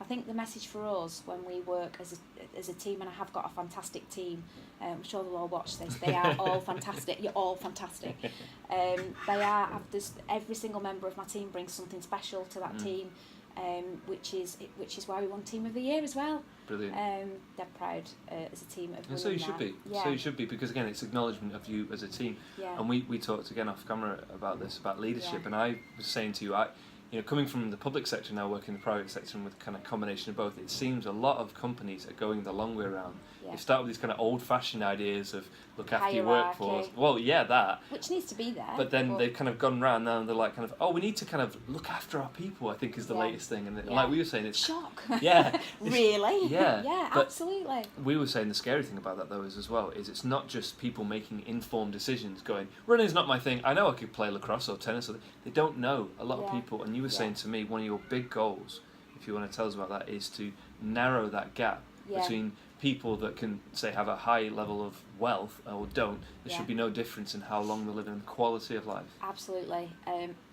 I think the message for us when we work as a team, and I have got a fantastic team, I'm sure they'll all watch this, they are all fantastic, you're all fantastic. Every single member of my team brings something special to that team, which is why we won Team of the Year as well. Brilliant. They're proud as a team of and so you should be. Yeah. So you should be, because again, it's acknowledgement of you as a team. Yeah. And we talked again off camera about this, about leadership, Yeah. and I was saying to you, coming from the public sector now, working in the private sector, and with kind of combination of both, it seems a lot of companies are going the long way around. Yeah. They start with these kind of old-fashioned ideas of look after your Hierarchy. workforce. Well, yeah, that. Which needs to be there. But then they've kind of gone round now, and they're like, kind of, we need to kind of look after our people, I think is the latest thing. And like we were saying, it's shock. Yeah. Really? Yeah. Yeah, but absolutely. we were saying the scary thing about that though is it's not just people making informed decisions, going, running's not my thing. I know I could play lacrosse or tennis. They don't know. A lot of people. And you were saying to me, one of your big goals, if you want to tell us about that, is to narrow that gap between people that can, say, have a high level of wealth or don't. There should be no difference in how long they live and quality of life. Absolutely.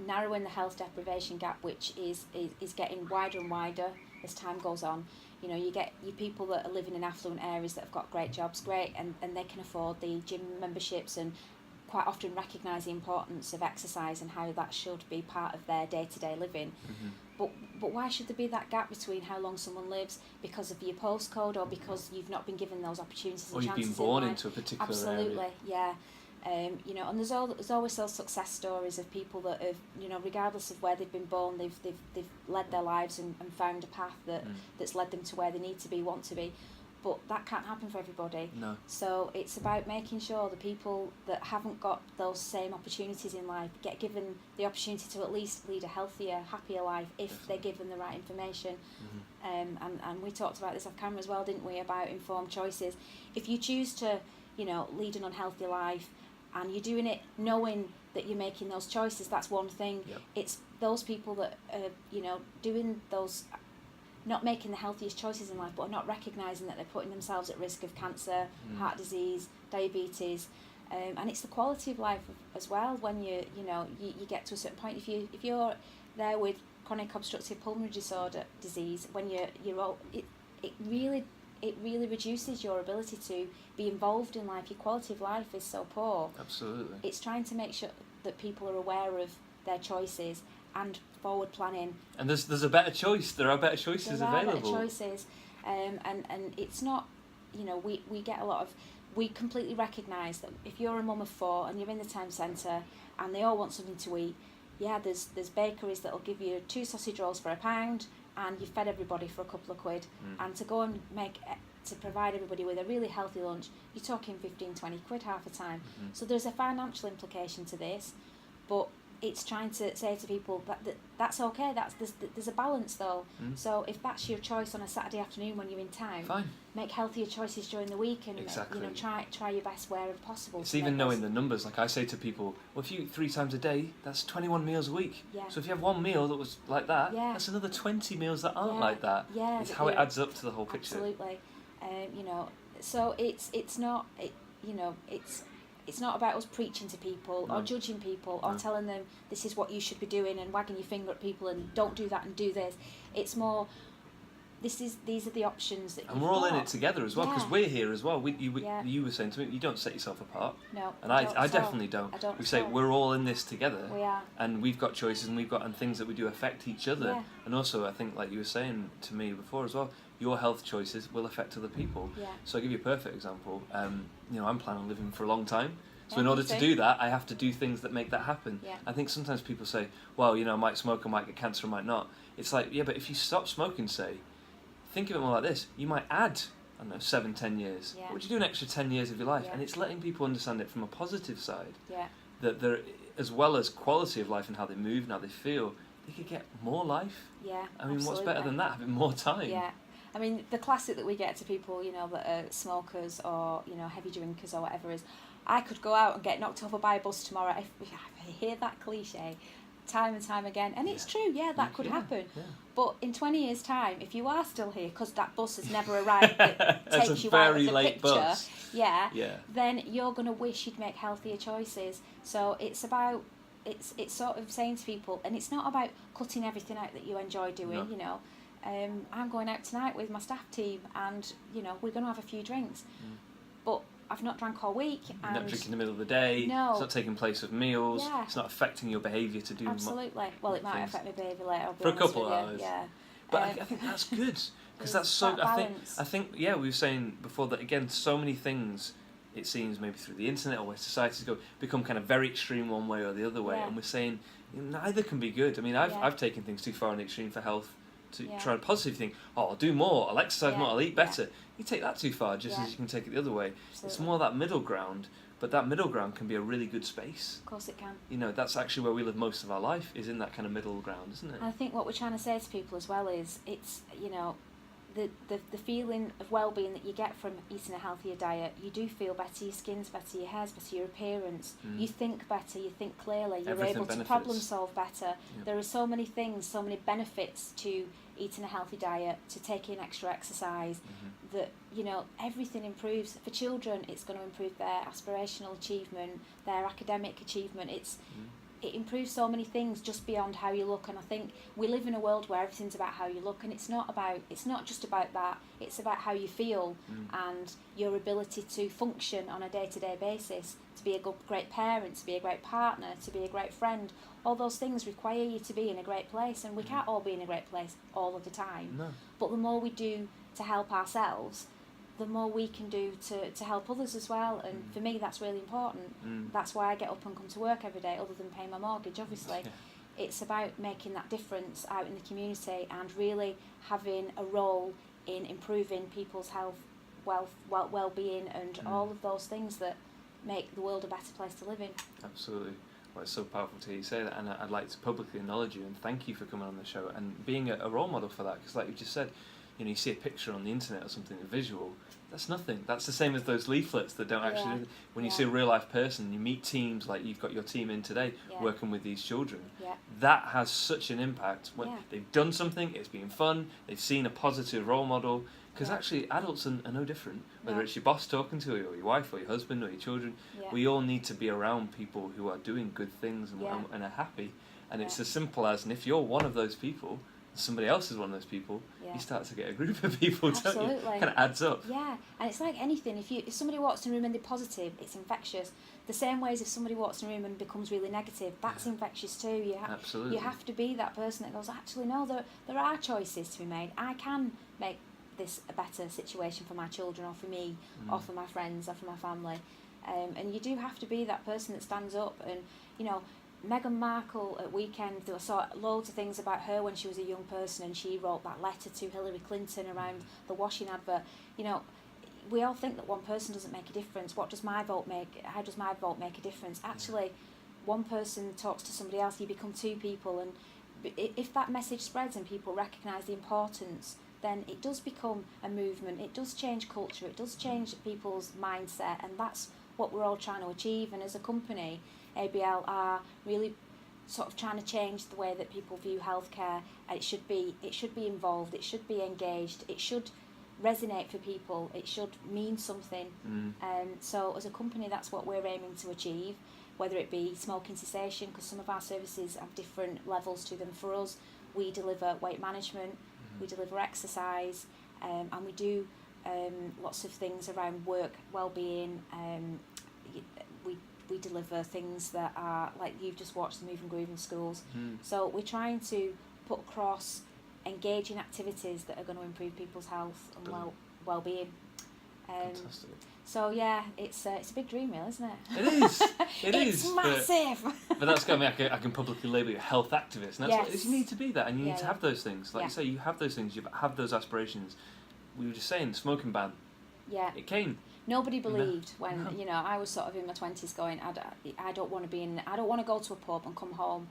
Narrowing the health deprivation gap, which is getting wider and wider as time goes on. You know, you get your people that are living in affluent areas that have got great jobs, and they can afford the gym memberships and quite often recognise the importance of exercise and how that should be part of their day-to-day living. But why should there be that gap between how long someone lives because of your postcode or because you've not been given those opportunities and chances? Or you've been born into a particular Absolutely, area. yeah. And there's always those success stories of people that have, regardless of where they've been born, they've led their lives and found a path that's led them to where they need to be, want to be. But that can't happen for everybody. No. So it's about making sure the people that haven't got those same opportunities in life get given the opportunity to at least lead a healthier, happier life if they're given the right information. And we talked about this off camera as well, didn't we, about informed choices. If you choose to, lead an unhealthy life and you're doing it knowing that you're making those choices, that's one thing. Yep. It's those people that are, doing those, not making the healthiest choices in life, but are not recognising that they're putting themselves at risk of cancer, heart disease, diabetes, and it's the quality of life as well. When you get to a certain point, if you're there with chronic obstructive pulmonary disease, when it really reduces your ability to be involved in life. Your quality of life is so poor. Absolutely. It's trying to make sure that people are aware of their choices and forward planning. And there's a better choice. There are better choices available. There are better choices, and it's not, we get a lot of. We completely recognise that if you're a mum of 4 and you're in the town centre and they all want something to eat, there's bakeries that'll give you 2 sausage rolls for £1 and you've fed everybody for a couple of quid. And to go and to provide everybody with a really healthy lunch, you're talking 15-20 quid half the time. So there's a financial implication to this, but it's trying to say to people that's okay. There's a balance though. So if that's your choice on a Saturday afternoon when you're in town, fine. Make healthier choices during the week and exactly. Try your best wherever possible. It's even knowing the numbers. Like I say to people, well, if you eat 3 times a day, that's 21 meals a week. Yeah. So if you have one meal that was like that, that's another 20 meals that aren't like that. Yeah, it's how it adds up to the whole picture. Absolutely. So it's not it's not about us preaching to people or judging people or telling them this is what you should be doing and wagging your finger at people and don't do that and do this. It's more, these are the options that you've got. And we're all in it together as well, because we're here as well. You were saying to me, you don't set yourself apart. No. And I definitely don't. We say we're all in this together. We are. And we've got choices and things that we do affect each other. Yeah. And also, I think, like you were saying to me before as well, your health choices will affect other people. Yeah. So I'll give you a perfect example. I'm planning on living for a long time. So in order to do that, I have to do things that make that happen. Yeah. I think sometimes people say, well, I might smoke, I might get cancer, I might not. It's like, yeah, but if you stop smoking, say, think of it more like this. You might add, 7-10 years. Yeah. What would you do an extra 10 years of your life? Yeah. And it's letting people understand it from a positive side. Yeah. That they're, as well as quality of life and how they move and how they feel, they could get more life. Yeah. I mean, absolutely. what's better than that? Having more time. Yeah. I mean, the classic that we get to people, that are smokers or, heavy drinkers or whatever is, I could go out and get knocked over by a bus tomorrow. I hear that cliche time and time again, and it's true, that could happen. Yeah. But in 20 years' time, if you are still here, because that bus has never arrived that takes you out of the picture, bus. Then you're going to wish you'd make healthier choices. So it's about, it's sort of saying to people, and it's not about cutting everything out that you enjoy doing, I'm going out tonight with my staff team, and we're going to have a few drinks, but I've not drank all week. You're not drinking in the middle of the day. No. It's not taking place of meals. Yeah. It's not affecting your behaviour to do. Absolutely. Well, it might affect my behaviour later. I'll be for a honest couple with of you. hours. Yeah. But I think that's good, because that's so. That balance. I think we were saying before that again. So many things, it seems maybe through the internet or where societies go, become kind of very extreme one way or the other way, and we're saying neither can be good. I mean, I've taken things too far in the extreme for health. To try a positive thing, I'll do more, I'll exercise more, I'll eat better. You take that too far, just as you can take it the other way. Absolutely. It's more that middle ground, but that middle ground can be a really good space. Of course it can. That's actually where we live most of our life, is in that kind of middle ground, isn't it? And I think what we're trying to say to people as well is, it's, the feeling of well-being that you get from eating a healthier diet. You do feel better, your skin's better, your hair's better, your appearance, you think better, you think clearly, you're Everything able benefits. to problem solve better. There are so many things, so many benefits to eating a healthy diet, to taking extra exercise, that everything improves. For children, it's going to improve their aspirational achievement, their academic achievement. It improves so many things just beyond how you look, and I think we live in a world where everything's about how you look, and it's not just about that. It's about how you feel and your ability to function on a day-to-day basis, to be a great parent, to be a great partner, to be a great friend. All those things require you to be in a great place, and we can't all be in a great place all of the time. No. But the more we do to help ourselves, the more we can do to help others as well. And for me, that's really important. That's why I get up and come to work every day, other than paying my mortgage, obviously. It's about making that difference out in the community and really having a role in improving people's health, well-being, and all of those things that make the world a better place to live in. Absolutely. Well, it's so powerful to hear you say that, and I'd like to publicly acknowledge you and thank you for coming on the show and being a role model for that, because like you just said, you see a picture on the internet or something, a visual, that's nothing. That's the same as those leaflets that don't actually... When you see a real life person, you meet teams like you've got your team in today, working with these children, that has such an impact. When they've done something, it's been fun, they've seen a positive role model, because actually adults are no different, whether it's your boss talking to you, or your wife, or your husband, or your children. We all need to be around people who are doing good things and are happy, and it's as simple as, and if you're one of those people, somebody else is one of those people, you start to get a group of people, don't you? It kind of adds up. Yeah, and it's like anything. If somebody walks in a room and they're positive, it's infectious. The same way as if somebody walks in a room and becomes really negative, that's infectious too. Absolutely. You have to be that person that goes, actually, no, there are choices to be made. I can make this a better situation for my children, or for me, or for my friends, or for my family. And you do have to be that person that stands up. And, Meghan Markle at weekend, there were loads of things about her when she was a young person, and she wrote that letter to Hillary Clinton around the washing advert. We all think that one person doesn't make a difference. What does my vote make? How does my vote make a difference? Actually, one person talks to somebody else, you become two people, and if that message spreads and people recognise the importance, then it does become a movement. It does change culture. It does change people's mindset, and that's what we're all trying to achieve. And as a company, ABL are really sort of trying to change the way that people view healthcare, and it should be involved, it should be engaged, it should resonate for people, it should mean something. So as a company, that's what we're aiming to achieve, whether it be smoking cessation, because some of our services have different levels to them. For us, we deliver weight management, we deliver exercise, and we do lots of things around work well-being. We deliver things that are, like you've just watched, the Move and Groove in schools. So we're trying to put across engaging activities that are going to improve people's health and well-being. Fantastic. So yeah, it's a big dream, really, isn't it? It is. It's massive. But that's got me. I can publicly label you a health activist, and that's what you need to be. That, and you need to have those things. Like you say, you have those things. You have those aspirations. We were just saying, smoking ban. Yeah. It came. Nobody believed when I was sort of in my 20s, going, I don't want to be in. I don't want to go to a pub and come home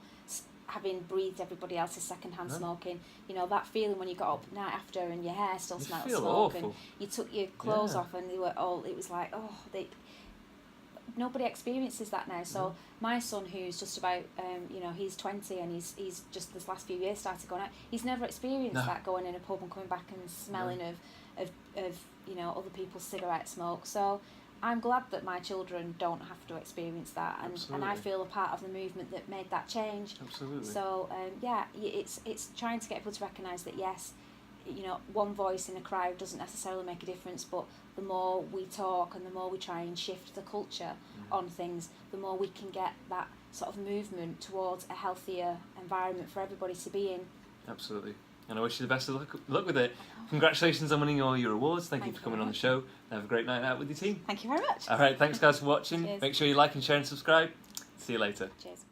having breathed everybody else's second-hand smoking. That feeling when you got up night after and your hair still smelled of smoke, and you took your clothes off and they were all. It was like, nobody experiences that now. So my son, who's just about, he's 20 and he's just this last few years started going out. He's never experienced that, going in a pub and coming back and smelling of other people's cigarette smoke. So I'm glad that my children don't have to experience that, and I feel a part of the movement that made that change. Absolutely. So it's trying to get people to recognise that yes, you know, one voice in a crowd doesn't necessarily make a difference, but the more we talk and the more we try and shift the culture on things, the more we can get that sort of movement towards a healthier environment for everybody to be in. Absolutely. And I wish you the best of luck with it. Congratulations on winning all your awards. Thank you for coming on the show. Have a great night out with your team. Thank you very much. All right, thanks guys for watching. Cheers. Make sure you like and share and subscribe. See you later. Cheers.